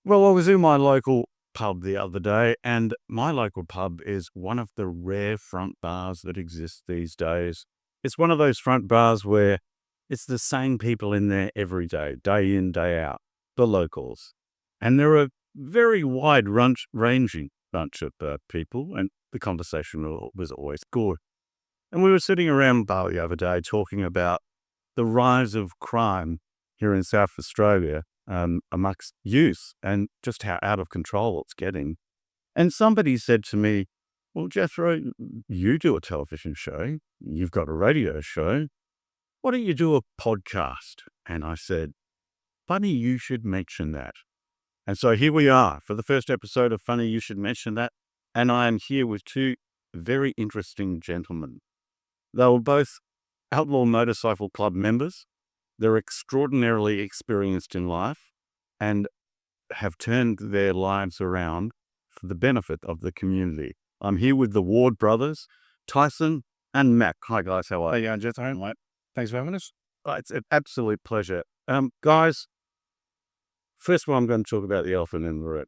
Well, I was in my local pub the other day, and my local pub is one of the rare front bars that exist these days. It's one of those front bars where it's the same people in there every day in, day out, the locals. And they're a very wide ranging bunch of people, and the conversation was always good. And we were sitting around the bar the other day talking about the rise of crime here in South Australia amongst youth and just how out of control it's getting. And somebody said to me, well, Jethro, you do a television show, you've got a radio show. Why don't you do a podcast? And I said, funny you should mention that. And so here we are for the first episode of Funny You Should Mention That. And I am here with two very interesting gentlemen. They were both Outlaw Motorcycle Club members. They're extraordinarily experienced in life and have turned their lives around for the benefit of the community. I'm here with the Ward brothers, Tyson and Mac. Hi, guys. How are Hey, you? Jethro, mate. Thanks for having us. It's an absolute pleasure. Guys, first of all, I'm going to talk about the elephant in the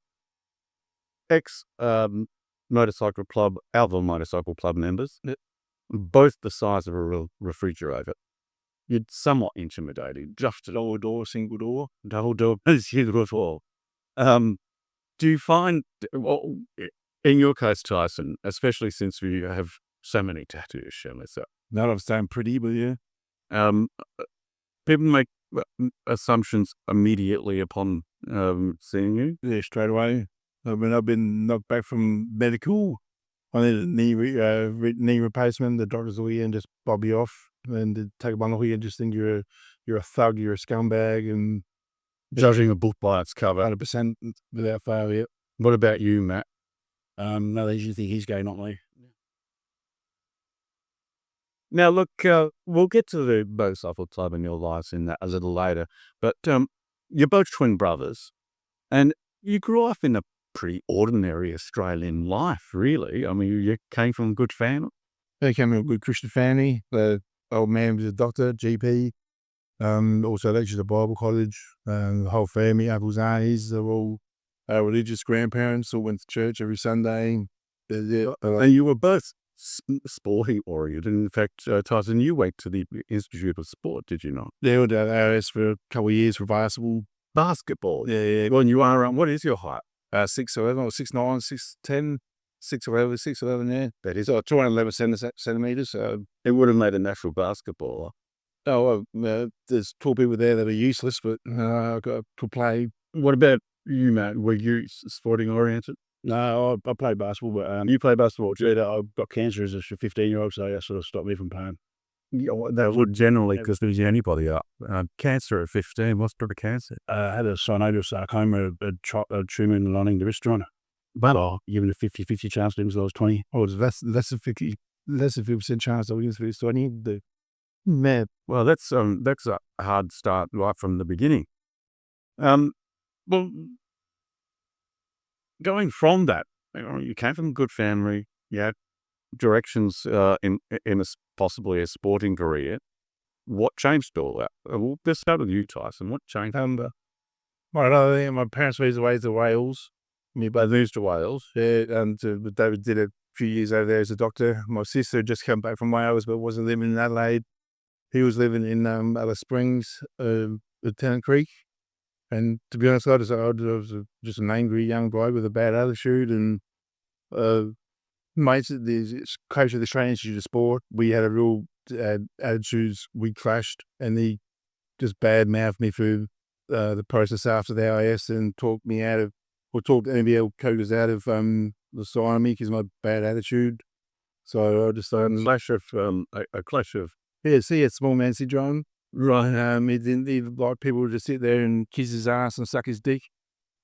room. Motorcycle Club, Outlaw Motorcycle Club members, both the size of a refrigerator. You're somewhat intimidating. Just a double door, single door. Double door, single door. Do you find, well, in your case, Tyson, especially since we have so many tattoos, shall we say, Not of staying pretty, but yeah. people make assumptions immediately upon seeing you. Yeah, straight away. I've been knocked back from medical. I need a knee replacement. The doctors will and just bob you off. And they take one look and just think you're a thug, you're a scumbag, and Judging a book by its cover. 100% without fail, yeah. What about you, Matt? No, they usually think he's gay, not me. Now, look, we'll get to the motorcycle club in your lives in that a little later, but you're both twin brothers, and you grew up in a pretty ordinary Australian life, really. I mean, you came from a good family. They came from a good Christian family. The old man was a doctor, GP, also lectured at Bible college. The whole family, uncles, aunties, they're all religious grandparents, all went to church every Sunday. And you were both sporty oriented. In fact, Tyson, you went to the Institute of Sport, did you not? They were at ARS for a couple of years for Basketball. Yeah. Well, and you are, what is your height? 6'11", or 6'9", 6'10", 6'11", yeah. That is, 211 centimeters. it would have made a natural basketballer. There's 12 people there that are useless, but I could play. What about you, Matt? Were you sporting oriented? No, I played basketball, but You play basketball too? I got cancer as a 15-year-old, so that sort of stopped me from playing. Yeah, well, that would generally, because there's anybody up. Cancer at 15, what sort of cancer? I had a cyanoidosarcoma, a tumour in the lining of the wrist joint. But given a 50-50 chance to live until I was 20. Oh, it's less than 50% chance that we live until 20. Man, well, that's a hard start right from the beginning. Well, going from that, you came from a good family, you had directions in possibly a sporting career. What changed all that? Let's start with you, Tyson. What changed? My parents moved away to Wales. You both moved to Wales. Yeah, and David did a few years over there as a doctor. My sister had just come back from Wales, but wasn't living in Adelaide. He was living in Alice Springs, at Tennant Creek. And to be honest, I was just an angry young guy with a bad attitude. And mates, the coach of the Australian Institute of Sport, we had a real attitudes. We clashed, and he just bad-mouthed me through the process after the AIS and talked NBL coaches out of signing me because of my bad attitude. So I just a clash of small man syndrome. right. He didn't like people to just sit there and kiss his ass and suck his dick.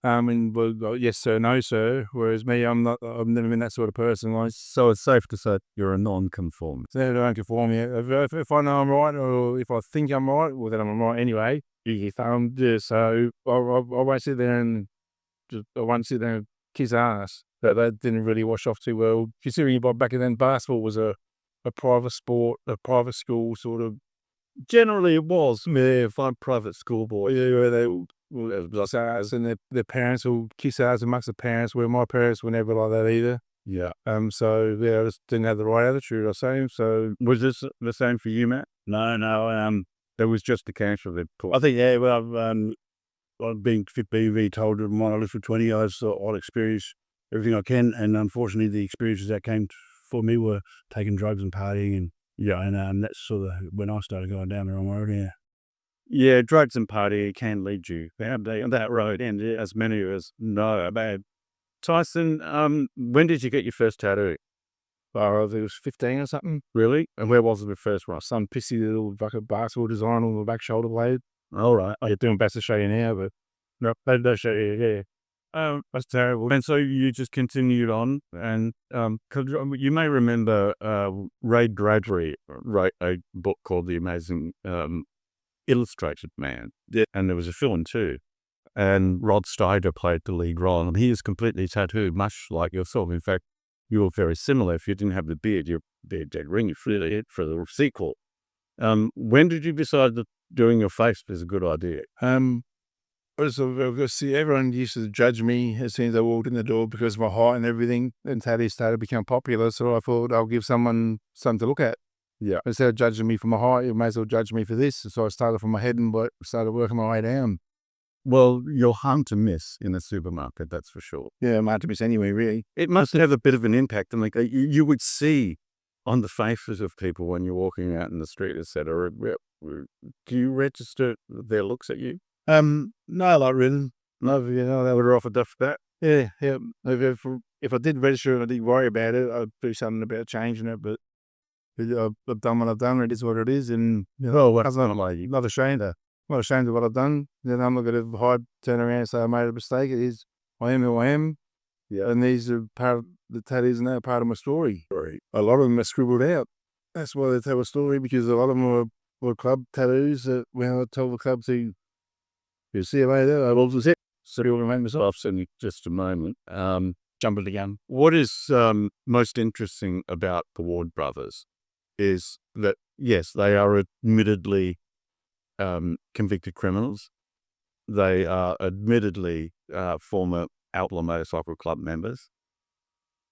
Yes sir, no sir. Whereas me, I've never been that sort of person. So it's safe to say you're a non-conformist. I don't conform. Yeah. If I know I'm right, or if I think I'm right, well then I'm right anyway. So I won't sit there and kiss ass. That didn't really wash off too well. Considering back then basketball was a private sport, a private school sort of. Generally, it was. Yeah, if I'm private school boy. Yeah, and their parents will kiss ours amongst the parents, where my parents were never like that either. Yeah. So yeah, I just didn't have the right attitude, I say. So Was this the same for you, Matt? No. There was just the cancer that I think, yeah, well, I've been fit BV told that when I live for 20 years, so I'll experience everything I can. And unfortunately, the experiences that came for me were taking drugs and partying. And Yeah. and that's sort of when I started going down the wrong road. Yeah. Yeah, drugs and party can lead you down that road, and as many of us know about. Tyson, when did you get your first tattoo? I think it was 15 or something. Really? And where was it the first one? Some pissy little fucking basketball design on the back shoulder blade. All right. I doing best to show you now, but no, they don't show you. Yeah. Oh, that's terrible. And so you just continued on, and 'cause you may remember Ray Bradbury wrote a book called The Amazing Illustrated Man. Yeah. And there was a film too. And Rod Steiger played the lead role, and he is completely tattooed, much like yourself. In fact, you were very similar. If you didn't have the beard, your beard did ring you for the sequel. When did you decide that doing your face was a good idea? See, everyone used to judge me as soon as I walked in the door because of my height and everything, and tattoos started to become popular. So I thought I'll give someone something to look at. Yeah. Instead of judging me for my height, you may as well judge me for this. So I started from my head and started working my way down. Well, you're hard to miss in a supermarket, that's for sure. Yeah, I'm hard to miss anyway, really. It must have a bit of an impact. And like you would see on the faces of people when you're walking out in the street, etc. Do you register their looks at you? No, not really. No, they were offered for that. Yeah. If I did register and I didn't worry about it, I'd do something about changing it. But I've done what I've done. It is what it is, and I'm not ashamed of what I've done. Then I'm not going to hide, turn around, and say I made a mistake. It is I am who I am. Yeah, and these are part of the tattoos, and they're part of my story. A lot of them are scribbled out. That's why they tell a story, because a lot of them were club tattoos that when I tell the club to. You see you later. I will just it. So you'll make myself in just a moment. Jumping again. What is most interesting about the Ward brothers is that, yes, they are admittedly convicted criminals. They are admittedly former Outlaw Motorcycle Club members.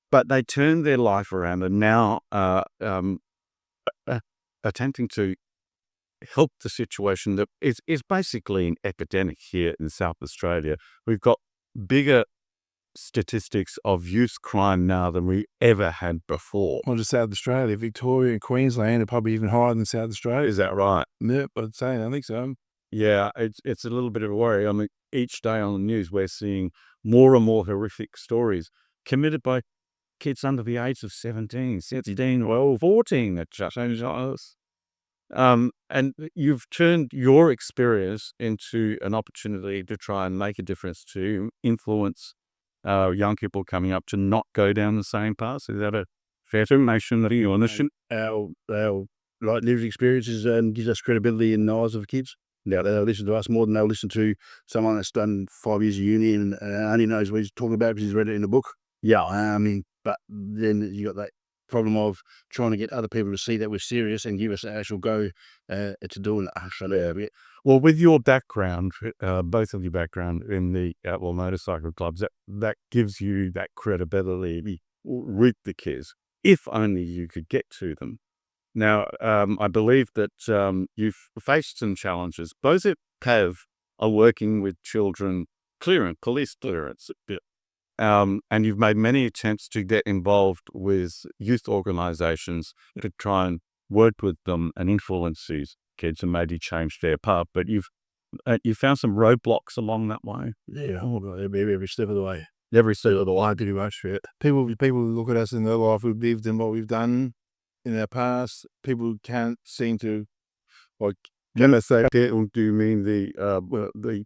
But they turned their life around and now attempting to help the situation that is basically an epidemic here in South Australia. We've got bigger statistics of youth crime now than we ever had before. Not just South Australia, Victoria and Queensland are probably even higher than South Australia. Is that right? Yep, I'd say. I think so. Yeah, it's a little bit of a worry. I mean, each day on the news, we're seeing more and more horrific stories committed by kids under the age of 17, 16, well, 14 at just. And you've turned your experience into an opportunity to try and make a difference, to influence young people coming up to not go down the same path. Is that a fair summation that you're on this? Our lived experiences gives us credibility in the eyes of kids. Now they'll listen to us more than they'll listen to someone that's done 5 years of uni and only knows what he's talking about because he's read it in a book. Yeah, but then you got that problem of trying to get other people to see that we're serious and give us an actual go to doing it. Well, with your background, both of your background in the Outlaw Motorcycle Clubs, that gives you that credibility with the kids, if only you could get to them. Now, I believe that you've faced some challenges. Both at PAV are working with children, police clearance, and you've made many attempts to get involved with youth organisations to try and work with them and influence these kids and maybe change their path. But you've found some roadblocks along that way. Yeah, every step of the way. Every step of the way, pretty much. Yeah. People look at us in their life. We've lived and what we've done in our past. People can't seem to like. When I say that, do you mean the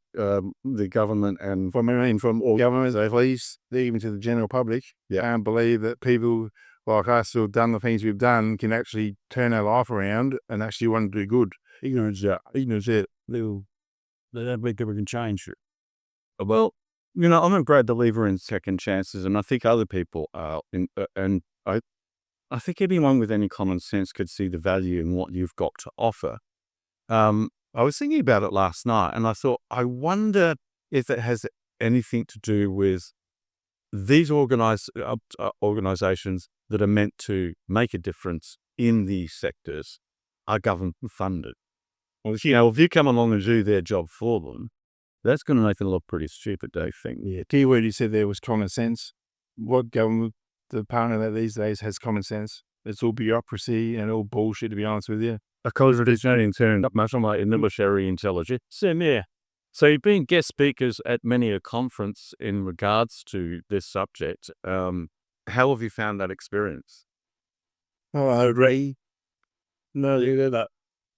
government and from all governments, at least, even to the general public? Yeah, can't believe that people like us who have done the things we've done can actually turn our life around and actually want to do good. Ignorance, they don't think that we can change it. Well, I'm a great believer in second chances, and I think other people are. And I think anyone with any common sense could see the value in what you've got to offer. I was thinking about it last night, and I thought, I wonder if it has anything to do with these organizations that are meant to make a difference in these sectors are government funded. Well, if you come along and do their job for them, that's going to make it look pretty stupid, don't you think? Yeah, keyword you said there was common sense. What government department that these days has common sense? It's all bureaucracy and all bullshit, to be honest with you. Because it is not interned much on my military intelligence. Same here. So you've been guest speakers at many a conference in regards to this subject. How have you found that experience? Oh, I agree. No, you that.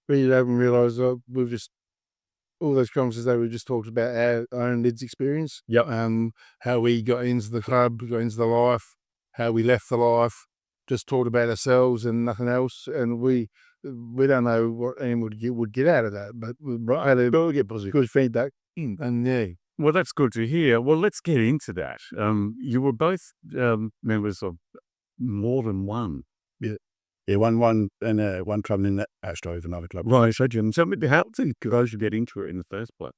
We haven't realised we've just all those conferences that we just talked about our own Lids experience. Yep. How we got into the club, got into the life, how we left the life, just talked about ourselves and nothing else. And we don't know what anyone would get out of that, but we had a get positive, good feedback. And yeah. Well, that's good to hear. Well, let's get into that. You were both members of more than one. Yeah, one club in that Astro is another club. Right, so Jim, tell me, how did you get into it in the first place?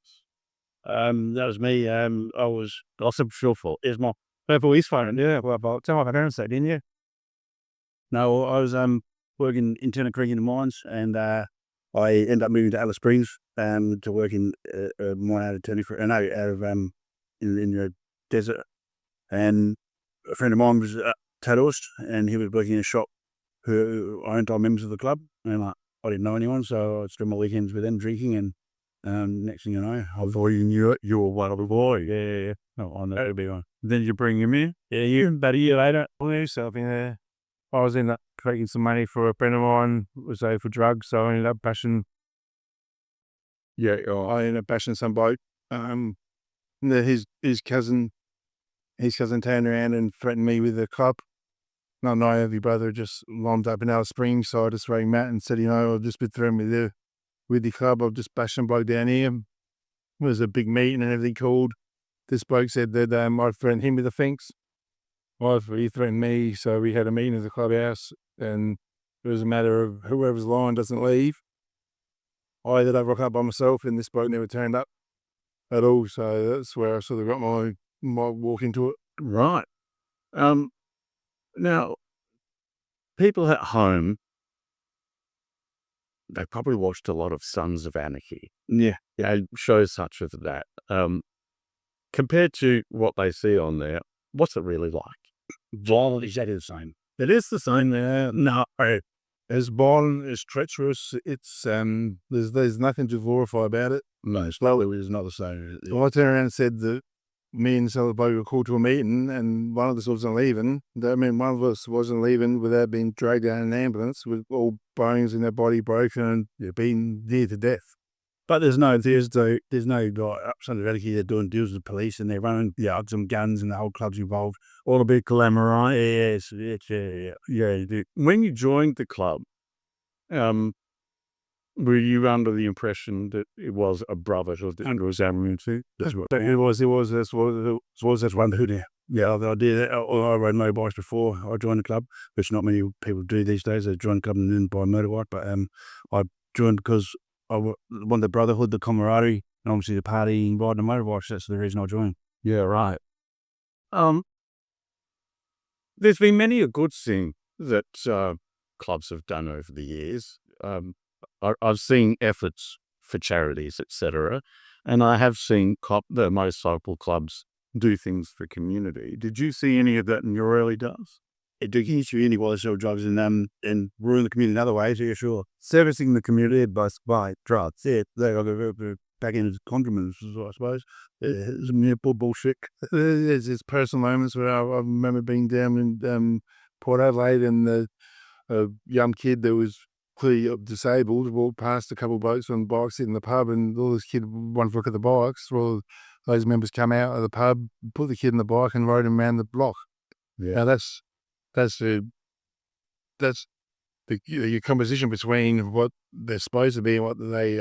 That was me. I was sure for is my purple East Fire. Yeah, well, about tell my parents that, didn't you? No, I was working in Turner Creek in the mines, and I ended up moving to Alice Springs to work in a mine out of in the desert. And a friend of mine was a tattooist, and he was working in a shop who aren't all members of the club, and I didn't know anyone, so I spent my weekends with them drinking, and next thing you know, I thought you knew it. You were one of the boys. Yeah. No, I know to be on. Then you bring him in? Yeah, about a year later, so I was in collecting some money for a friend of mine, was over for drugs, so I ended up bashing. Yeah, I ended up bashing some bloke. His cousin turned around and threatened me with the club. Not knowing your brother just lined up in Alice Springs, so I just rang Matt and said, I've just been thrown with the club. I've just bashed some bloke down here. It was a big meeting and everything called. This bloke said that I threatened him with the things. He threatened me, so we had a meeting at the clubhouse, and it was a matter of whoever's lying doesn't leave. I ended up rocking up by myself, and this bloke never turned up at all, so that's where I sort of got my walk into it. Right. Now, people at home, they probably watched a lot of Sons of Anarchy. Yeah. Shows such as that. Compared to what they see on there, what's it really like? Violent, exactly the same. It is the same there. No, as violent, as treacherous. It's there's nothing to glorify about it. No, slowly it's not the same. Well, I turned around and said that me and some of the bloke were called to a meeting, and one of us wasn't leaving. One of us wasn't leaving without being dragged out in an ambulance with all bones in their body broken and being near to death. But there's no like Sons of Anarchy. They're doing deals with the police, and they're running drugs and guns, and the whole club's involved. All a bit glamour, Yes, you do. When you joined the club, were you under the impression that it was a brotherhood that was amity? That's what it was. That's one who there. Yeah, I did. I rode motorbikes before I joined the club, which not many people do these days. They join the club and then buy a motorbike. But I joined because I wanted the brotherhood, the camaraderie, and obviously the partying, riding the motorbikes. That's the reason I joined. Yeah, right. There's been many a good thing that clubs have done over the years. I've seen efforts for charities, etc., and I have seen the motorcycle clubs do things for community. Did you see any of that in your early days? It do community while they sell drugs and ruin the community in other ways. Yeah, sure. Servicing the community by drugs. Yeah, they got to back into condiments, I suppose. It's bullshit. There's personal moments where I remember being down in Port Adelaide, and a young kid that was clearly disabled walked past a couple of blokes on bikes in the pub, and all this kid wanted to look at the bikes. Well, those members come out of the pub, put the kid in the bike, and rode him around the block. Yeah, now that's your composition between what they're supposed to be and what they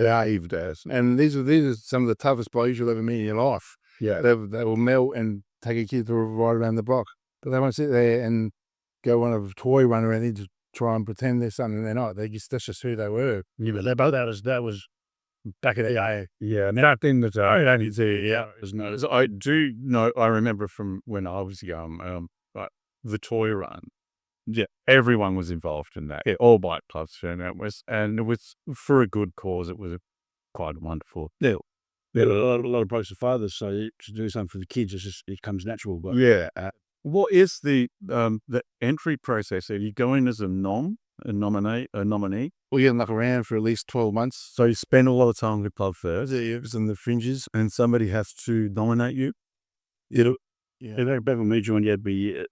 behaved as. And these are some of the toughest blokes you'll ever meet in your life. Yeah, they will melt and take a kid to ride around the block, but they won't sit there and go on a toy run around to try and pretend they're something they're not. That's just who they were. Yeah, but that was back in the day. Yeah, And that thing that only isn't it? So I do know. I remember from when I was young, like the toy run. Yeah, everyone was involved in that. Yeah, all bike clubs, and it was for a good cause. It was quite wonderful. Yeah. A lot of blokes are fathers, so to do something for the kids, it comes natural. But Yeah. What is the entry process? Are you going as a nominee? We get enough around for at least 12 months. So you spend a lot of time with the club first, It was in the fringes. and somebody has to nominate you. yeah, back when me joined, you had to be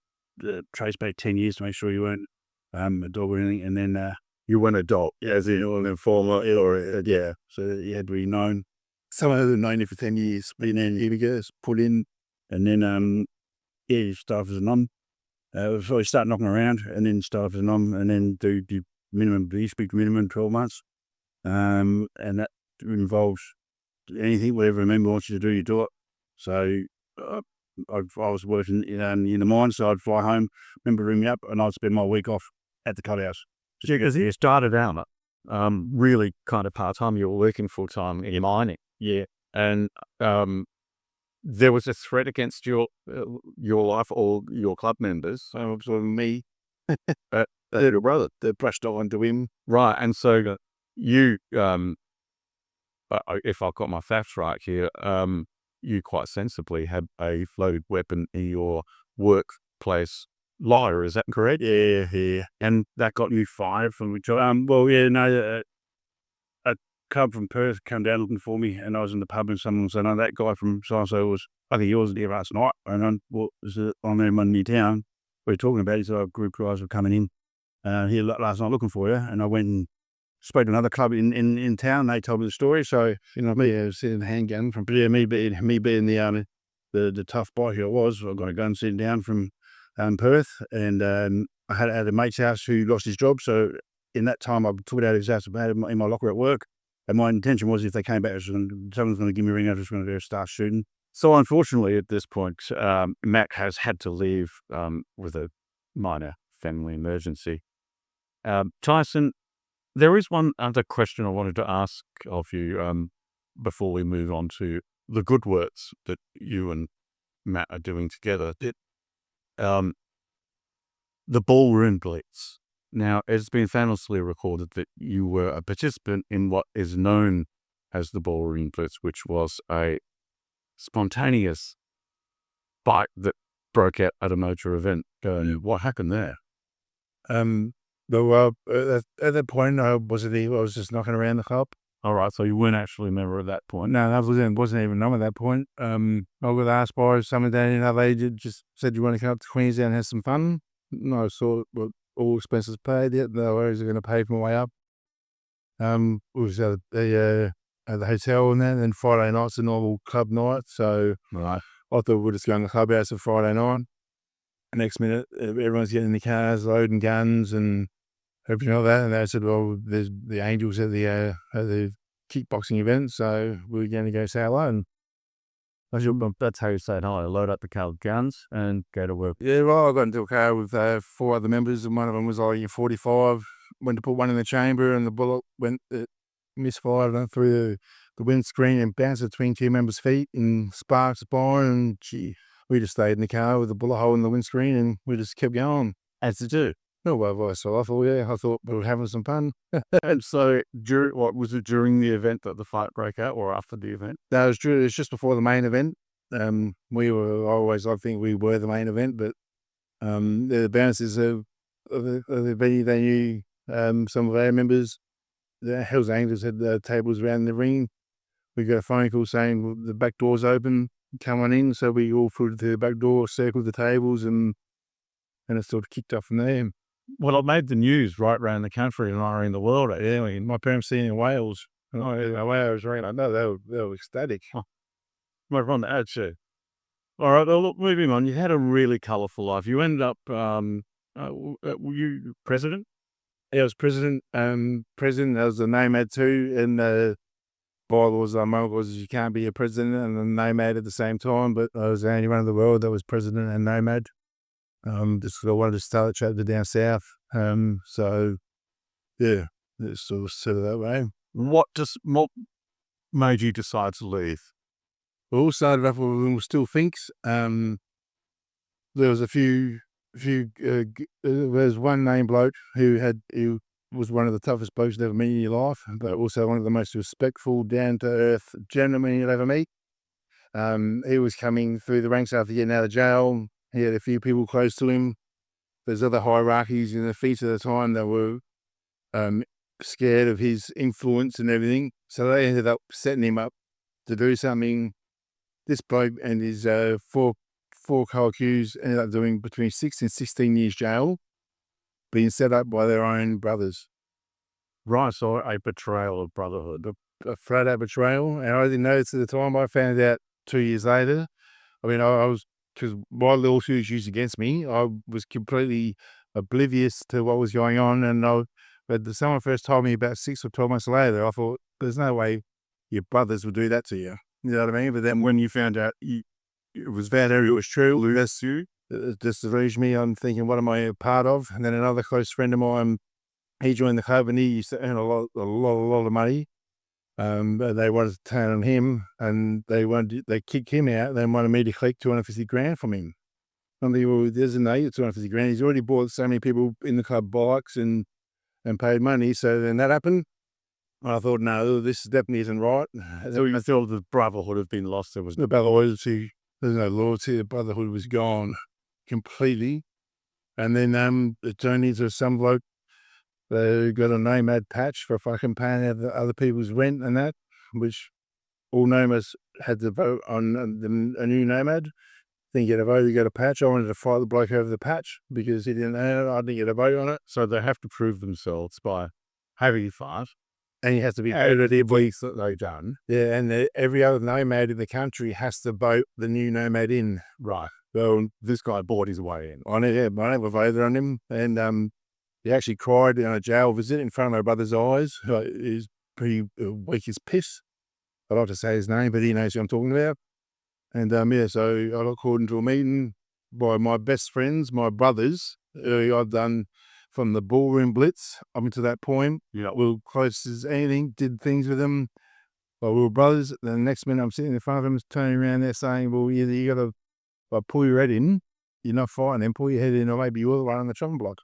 traced back 10 years to make sure you weren't a dog or anything, and then You weren't a dog. as in an informer or so you had to be known. Some of them had known you for 10 years, and then here we go, it's put in, and then you start as a nom. Before you start knocking around, and then start as a nom, and then do minimum. You speak minimum 12 months, and that involves anything, whatever a member wants you to do, you do it. So I was working in the mine, so I'd fly home, member ring me up, and I'd spend my week off at the cut house. Because you started out really kind of part-time. You were working full-time in mining. Yeah. And there was a threat against your life or your club members. So it was me, the little brother, that brushed onto him. Right. And so you, if I've got my facts right here, you quite sensibly had a loaded weapon in your workplace liar. Is that correct? Yeah. And that got you fired from which A cub from Perth came down looking for me, and I was in the pub, and someone said, "No, that guy from so-and-so was, I think he wasn't here last night." And I'm there in near town. We were talking about it. He said, "A group of guys were coming in here last night looking for you." And I went and spoke to another club in town. They told me the story. So, Me, I was sitting the handgun from me being the tough biker I was, I got a gun sitting down from Perth, and I had it at a mate's house who lost his job. So in that time, I took it out of his house, I had it in my locker at work. And my intention was, if they came back, someone's going to give me a ring, I was just going to go start shooting. So unfortunately, at this point, Mac has had to leave with a minor family emergency. Tyson, there is one other question I wanted to ask of you before we move on to the good works that you and Matt are doing together. The ballroom blitz. Now, it's been famously recorded that you were a participant in what is known as the ballroom blitz, which was a spontaneous fight that broke out at a motor event. What happened there? But at that point, I wasn't even, I was just knocking around the club. All right, so you weren't actually a member at that point. No, I wasn't even known at that point. I got asked by someone down in LA, just said, "You want to come up to Queensland and have some fun?" And I saw all expenses paid. Yeah, no worries, they're going to pay for my way up. It was at the hotel and that, and then Friday night's a normal club night. So Right. I thought we'd just go in the clubhouse on Friday night. Next minute, everyone's getting in the cars, loading guns and everything like that. And they said, "Well, there's the Angels at the kickboxing event, so we're going to go say hello." And That's how you say it. I load up the car with guns and go to work. yeah, well, I got into a car with 4 other members, and one of them was like 45. Went to put one in the chamber, and the bullet misfired through the windscreen and bounced between 2 members' feet and sparks apart. And gee, we just stayed in the car with a bullet hole in the windscreen, and we just kept going. As to do. No way, so I thought we were having some fun. And so, what was it during the event that the fight broke out, or after the event? That was true. It was just before the main event. I think we were the main event, but the bouncers they knew some of our members. The Hells Angels had the tables around the ring. We got a phone call saying the back door's open, come on in. So we all flew to the back door, circled the tables, and it sort of kicked off from there. Well, it made the news right around the country and right around the world. Anyway, my parents seen in Wales. Wales, right? I know they were ecstatic. Right on the ad show. All right, well, look, moving on. You had a really colourful life. You ended up, were you president? Yeah, I was president. President, that was the NOMAD too. And the bylaws was you can't be a president and a NOMAD at the same time. But I was the only one in the world that was president and NOMAD. Just I wanted to start a chapter down south. So yeah, it's sort of set it that way. made you decide to leave? We all started off when we were still thinks. There was there's one named bloke who was one of the toughest blokes you'd ever meet in your life, but also one of the most respectful, down-to-earth gentlemen you'd ever meet. He was coming through the ranks after getting out of jail. He had a few people close to him. There's other hierarchies in the feet at the time that were scared of his influence and everything. So they ended up setting him up to do something. This bloke and his four co-accused ended up doing between 6 and 16 years jail, being set up by their own brothers. Right, so a betrayal of brotherhood. A flat-out betrayal, and I didn't know this at the time. I found out 2 years later. I mean, I was, because my lawsuit was used against me, I was completely oblivious to what was going on, and but someone first told me about 6 or 12 months later, I thought, there's no way your brothers would do that to you. You know what I mean? But then when you found out it was found out it was true, that's you. It disillusioned me. I'm thinking, what am I a part of? And then another close friend of mine, he joined the club and he used to earn a lot of money. But they wanted to turn on him, and they kicked him out. They wanted me to collect $250,000 from him. I'm thinking, well, there's no need for $250,000. He's already bought so many people in the club bikes and paid money. So then that happened. I thought, no, this definitely isn't right. So you feel the brotherhood had been lost. There was The loyalty. There's no loyalty. The brotherhood was gone completely. And then it turned into some bloke. They got a nomad patch for fucking paying out other people's rent and that, which all nomads had to vote on a new nomad. Didn't get a vote, you got a patch. I wanted to fight the bloke over the patch because he didn't earn it. I didn't get a vote on it. so they have to prove themselves by having a fight. And he has to be voted every week that they've done. Yeah, and every other nomad in the country has to vote the new nomad in. Right. So This guy bought his way in. I never voted on him. And he actually cried on a jail visit in front of my brother's eyes. He's pretty weak as piss. I like to say his name, but he knows who I'm talking about. And so I got called into a meeting by my best friends, my brothers, who I'd done from the ballroom blitz up until that point. Yeah. We were close as anything, did things with them. But we were brothers. Then the next minute I'm sitting in front of them, turning around there saying, well, either you got to pull your head in, you're not fighting them, pull your head in, or maybe you're the one on the chopping block.